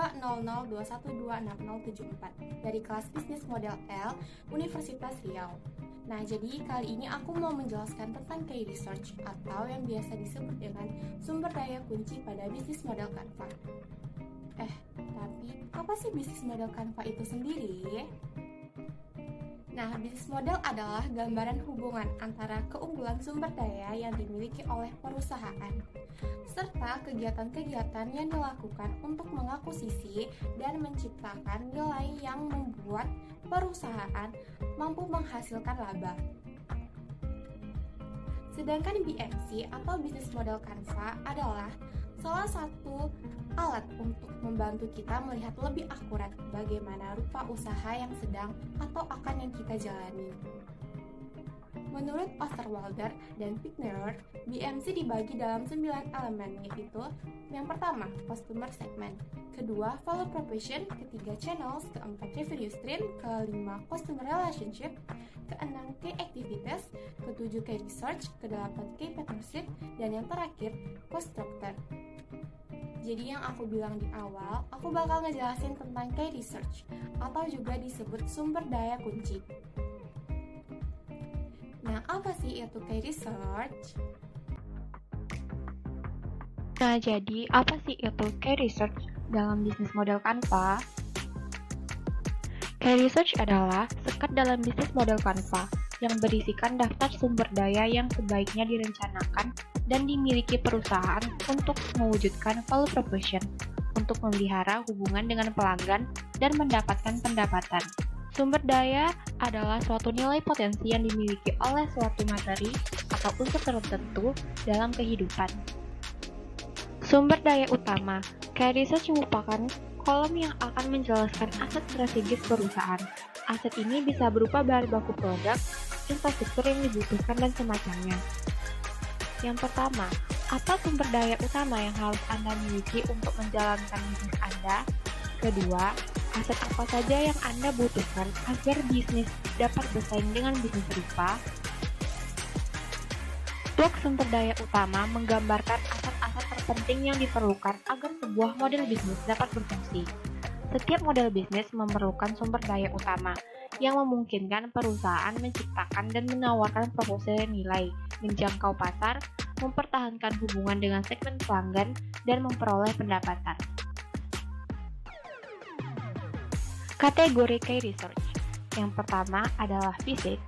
20021260074 dari kelas Bisnis Model L, Universitas Riau. Nah, jadi kali ini aku mau menjelaskan tentang key research atau yang biasa disebut dengan sumber daya kunci pada bisnis model Canva. Tapi apa sih bisnis model Canva itu sendiri? Nah, bisnis model adalah gambaran hubungan antara keunggulan sumber daya yang dimiliki oleh perusahaan serta kegiatan-kegiatan yang dilakukan untuk mengakuisisi dan menciptakan nilai yang membuat perusahaan mampu menghasilkan laba. Sedangkan BMC atau bisnis model Canva adalah salah satu alat untuk membantu kita melihat lebih akurat bagaimana rupa usaha yang sedang atau akan yang kita jalani. Menurut Osterwalder dan Pickner, BMC dibagi dalam 9 elemen, yaitu yang pertama, customer segment, kedua, value proposition, ketiga, channels, keempat, revenue stream, kelima, customer relationship, keenam, key activities, ketujuh, key research, kedelapan, key partnership, dan yang terakhir, cost structure. Jadi yang aku bilang di awal, aku bakal ngejelasin tentang key research atau juga disebut sumber daya kunci. Nah, apa sih itu key research? Nah, jadi apa sih itu key research dalam bisnis model Canva? Key research adalah sekat dalam bisnis model Canva yang berisikan daftar sumber daya yang sebaiknya direncanakan dan dimiliki perusahaan untuk mewujudkan value proposition, untuk memelihara hubungan dengan pelanggan dan mendapatkan pendapatan. Sumber daya adalah suatu nilai potensi yang dimiliki oleh suatu materi atau unsur tertentu dalam kehidupan. Sumber daya utama, key research merupakan kolom yang akan menjelaskan aset strategis perusahaan. Aset ini bisa berupa bahan baku produk, infrastruktur yang dibutuhkan, dan semacamnya. Yang pertama, apa sumber daya utama yang harus Anda miliki untuk menjalankan bisnis Anda? Kedua, aset apa saja yang Anda butuhkan agar bisnis dapat bersaing dengan bisnis serupa? Blok sumber daya utama menggambarkan aset-aset terpenting yang diperlukan agar sebuah model bisnis dapat berfungsi. Setiap model bisnis memerlukan sumber daya utama yang memungkinkan perusahaan menciptakan dan menawarkan proposal nilai, menjangkau pasar, mempertahankan hubungan dengan segmen pelanggan, dan memperoleh pendapatan. Kategori key research. Yang pertama adalah fisik,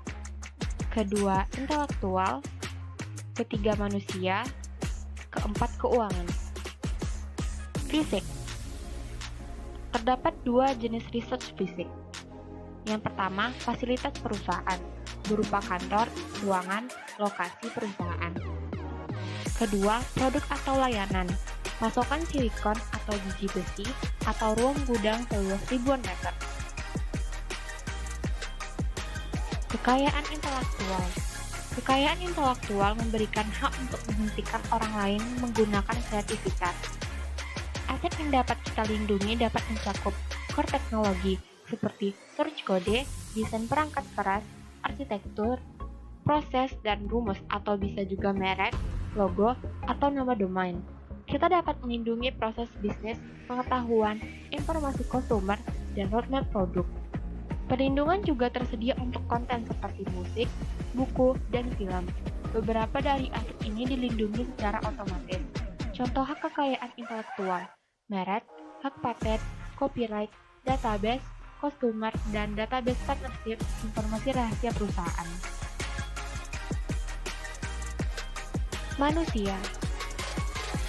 kedua intelektual, ketiga manusia, keempat keuangan. Fisik. Terdapat dua jenis research fisik. Yang pertama, fasilitas perusahaan, berupa kantor, ruangan, lokasi perusahaan. Kedua, produk atau layanan, pasokan silikon atau biji besi, atau ruang gudang seluas ribuan meter. Kekayaan intelektual. Kekayaan intelektual memberikan hak untuk menghentikan orang lain menggunakan sertifikat. Aset yang dapat kita lindungi dapat mencakup core teknologi seperti search kode, desain perangkat keras, arsitektur, proses, dan rumus, atau bisa juga merek, logo, atau nama domain. Kita dapat melindungi proses bisnis, pengetahuan, informasi konsumer, dan roadmap produk. Perlindungan juga tersedia untuk konten seperti musik, buku, dan film. Beberapa dari aset ini dilindungi secara otomatis. Contoh hak kekayaan intelektual, merek, hak paten, copyright, database, customer, dan database partnership, informasi rahasia perusahaan. Manusia.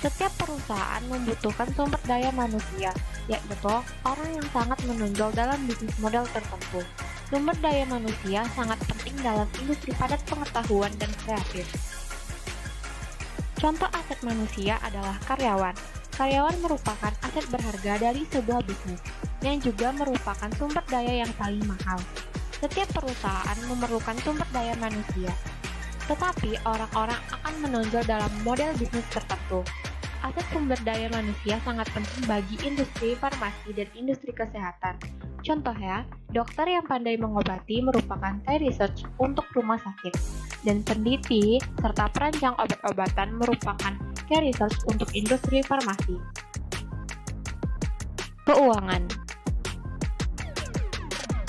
Setiap perusahaan membutuhkan sumber daya manusia, yaitu orang yang sangat menonjol dalam bisnis model tertentu. Sumber daya manusia sangat penting dalam industri padat pengetahuan dan kreatif. Contoh aset manusia adalah karyawan. Karyawan merupakan aset berharga dari sebuah bisnis, yang juga merupakan sumber daya yang paling mahal. Setiap perusahaan memerlukan sumber daya manusia, tetapi orang-orang akan menonjol dalam model bisnis tertentu. Aset sumber daya manusia sangat penting bagi industri farmasi dan industri kesehatan. Contohnya, dokter yang pandai mengobati merupakan key research untuk rumah sakit, dan peneliti serta perancang obat-obatan merupakan key research untuk industri farmasi. Keuangan.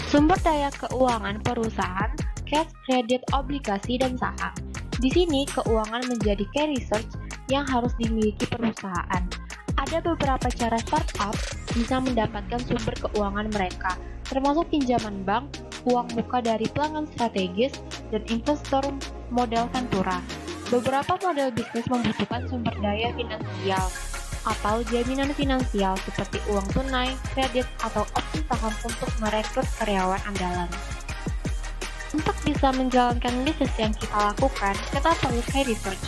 Sumber daya keuangan perusahaan, cash, kredit, obligasi, dan saham. Di sini, keuangan menjadi key research yang harus dimiliki perusahaan. Ada beberapa cara startup bisa mendapatkan sumber keuangan mereka, termasuk pinjaman bank, uang muka dari pelanggan strategis, dan investor modal ventura. Beberapa model bisnis membutuhkan sumber daya finansial atau jaminan finansial seperti uang tunai, kredit, atau opsi saham untuk merekrut karyawan andalan. Untuk bisa menjalankan bisnis yang kita lakukan, kita perlu key research,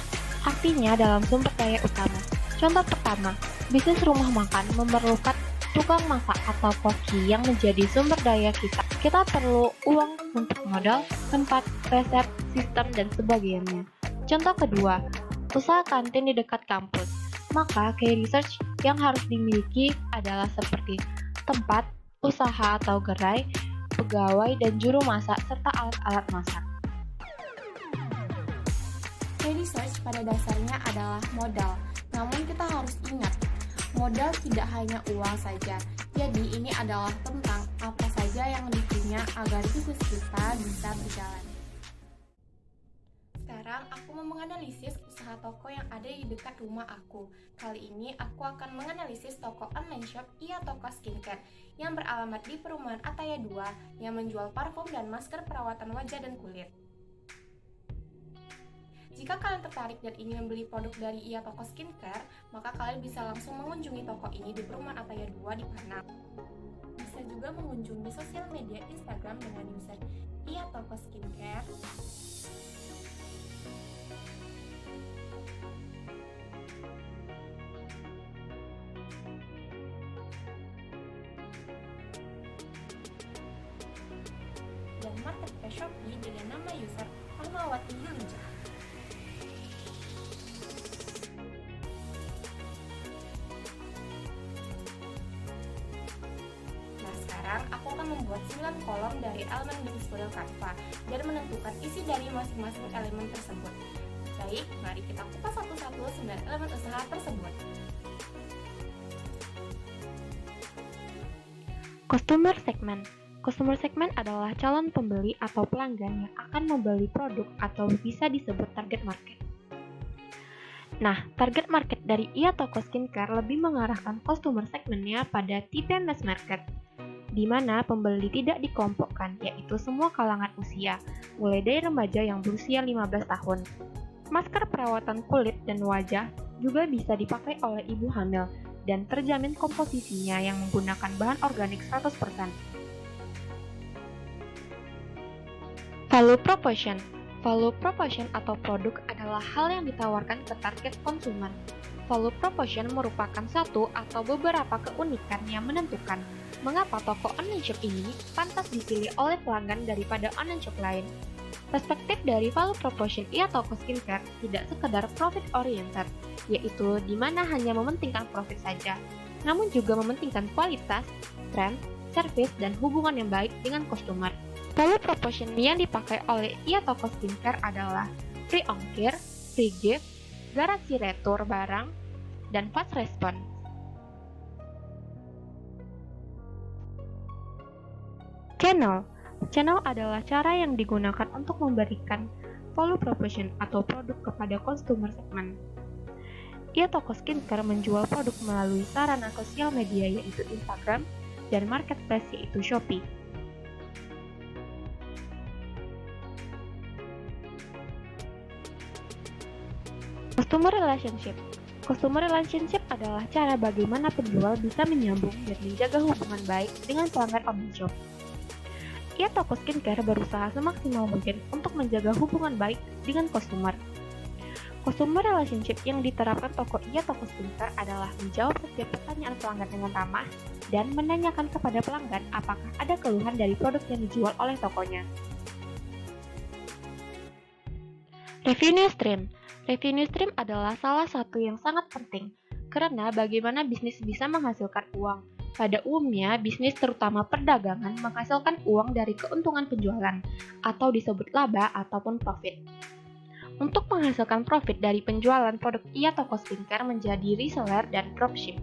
artinya dalam sumber daya utama. Contoh pertama, bisnis rumah makan memerlukan tukang masak atau koki yang menjadi sumber daya kita. Kita perlu uang untuk modal, tempat, resep, sistem, dan sebagainya. Contoh kedua, usaha kantin di dekat kampus. Maka key research yang harus dimiliki adalah seperti tempat, usaha atau gerai, pegawai, dan juru masak, serta alat-alat masak. Key research pada dasarnya adalah modal. Namun kita harus ingat, modal tidak hanya uang saja. Jadi ini adalah tentang apa saja yang dipunya agar bisnis kita bisa berjalan. Sekarang aku mau menganalisis usaha toko yang ada di dekat rumah aku. Kali ini aku akan menganalisis toko online shop Ia Toko Skincare yang beralamat di perumahan Ataya 2 yang menjual parfum dan masker perawatan wajah dan kulit. Jika kalian tertarik dan ingin membeli produk dari Ia Toko Skincare, maka kalian bisa langsung mengunjungi toko ini di perumahan Ataya 2 di Panang. Bisa juga mengunjungi sosial media Instagram dengan user Ia Toko Skincare. Dan marketplace Shopee dengan nama user Almawati Yulijah. Nah, sekarang aku akan membuat 9 kolom dari elemen bisnis model Canva dan menentukan isi dari masing-masing elemen tersebut. Baik, mari kita kupas satu-satu 9 elemen usaha tersebut. Customer segment. Customer segment adalah calon pembeli atau pelanggan yang akan membeli produk atau bisa disebut target market. Nah, target market dari Ia Toko Skincare lebih mengarahkan customer segmentnya pada tipe mass market, di mana pembeli tidak dikelompokkan, yaitu semua kalangan usia, mulai dari remaja yang berusia 15 tahun. Masker perawatan kulit dan wajah juga bisa dipakai oleh ibu hamil dan terjamin komposisinya yang menggunakan bahan organik 100%. Value proposition. Value proposition atau produk adalah hal yang ditawarkan ke target konsumen. Value proposition merupakan satu atau beberapa keunikan yang menentukan mengapa toko online shop ini pantas dipilih oleh pelanggan daripada online shop lain. Perspektif dari value proposition Ia Toko Skincare tidak sekedar profit oriented, yaitu di mana hanya mementingkan profit saja, namun juga mementingkan kualitas, tren, service, dan hubungan yang baik dengan customer. Value proposition yang dipakai oleh Ia Toko Skincare adalah free ongkir, free gift, garansi retur barang, dan fast response. Channel adalah cara yang digunakan untuk memberikan value proposition atau produk kepada customer segment. Ia Toko Skincare menjual produk melalui sarana sosial media yaitu Instagram dan marketplace yaitu Shopee. Customer relationship. Customer relationship adalah cara bagaimana penjual bisa menyambung dan menjaga hubungan baik dengan pelanggan online shop. Ia Toko Skincare berusaha semaksimal mungkin untuk menjaga hubungan baik dengan customer. Customer relationship yang diterapkan toko Ia Toko Skincare adalah menjawab setiap pertanyaan pelanggan dengan ramah dan menanyakan kepada pelanggan apakah ada keluhan dari produk yang dijual oleh tokonya. Revenue stream. Revenue stream adalah salah satu yang sangat penting karena bagaimana bisnis bisa menghasilkan uang. Pada umumnya, bisnis terutama perdagangan menghasilkan uang dari keuntungan penjualan atau disebut laba ataupun profit. Untuk menghasilkan profit dari penjualan produk Ia Toko Skincare menjadi reseller dan dropship.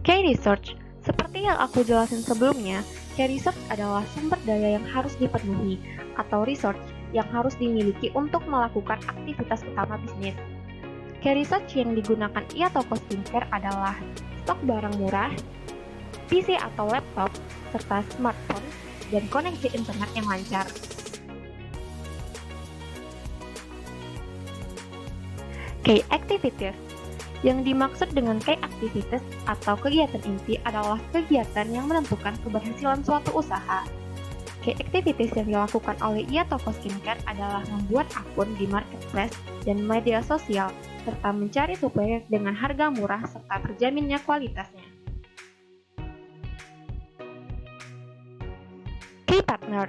Key research. Seperti yang aku jelasin sebelumnya, key research adalah sumber daya yang harus dipenuhi atau research yang harus dimiliki untuk melakukan aktivitas utama bisnis. Key research yang digunakan e-toko skincare adalah stok barang murah, PC atau laptop, serta smartphone, dan koneksi internet yang lancar. Key activities. Yang dimaksud dengan key activities atau kegiatan inti adalah kegiatan yang menentukan keberhasilan suatu usaha. Key activities yang dilakukan oleh e-toko skincare adalah membuat akun di marketplace dan media sosial, serta mencari supplier dengan harga murah serta terjaminnya kualitasnya. Key partner.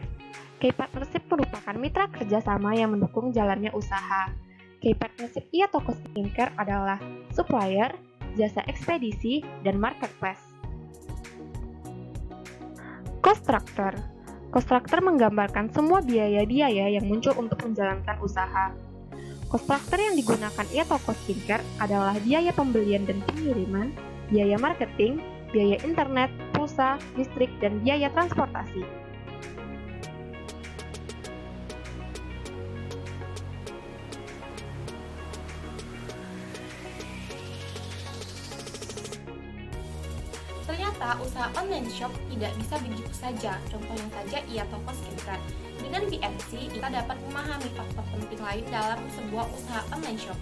Key partnership merupakan mitra kerjasama yang mendukung jalannya usaha. Key partnership e-toko skincare adalah supplier, jasa ekspedisi, dan marketplace. Cost structure. Cost structure menggambarkan semua biaya-biaya yang muncul untuk menjalankan usaha. Cost structure yang digunakan e-toko skincare adalah biaya pembelian dan pengiriman, biaya marketing, biaya internet, pulsa, listrik, dan biaya transportasi. Ternyata usaha online shop tidak bisa begitu saja, contohnya saja e-toko skincare. Dengan BMC, kita dapat memahami faktor penting lain dalam sebuah usaha online shop.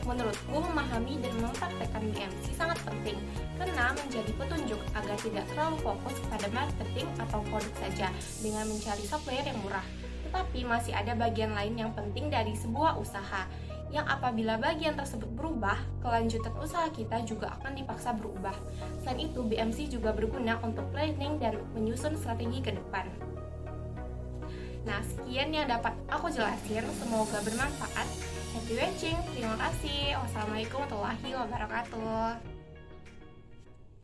Menurutku, memahami dan mempraktekkan BMC sangat penting, karena menjadi petunjuk agar tidak terlalu fokus kepada marketing atau produk saja dengan mencari supplier yang murah. Tetapi masih ada bagian lain yang penting dari sebuah usaha, yang apabila bagian tersebut berubah, kelanjutan usaha kita juga akan dipaksa berubah. Selain itu, BMC juga berguna untuk planning dan menyusun strategi ke depan. Nah, sekian yang dapat aku jelasin, semoga bermanfaat. Happy watching, terima kasih. Wassalamualaikum warahmatullahi wabarakatuh.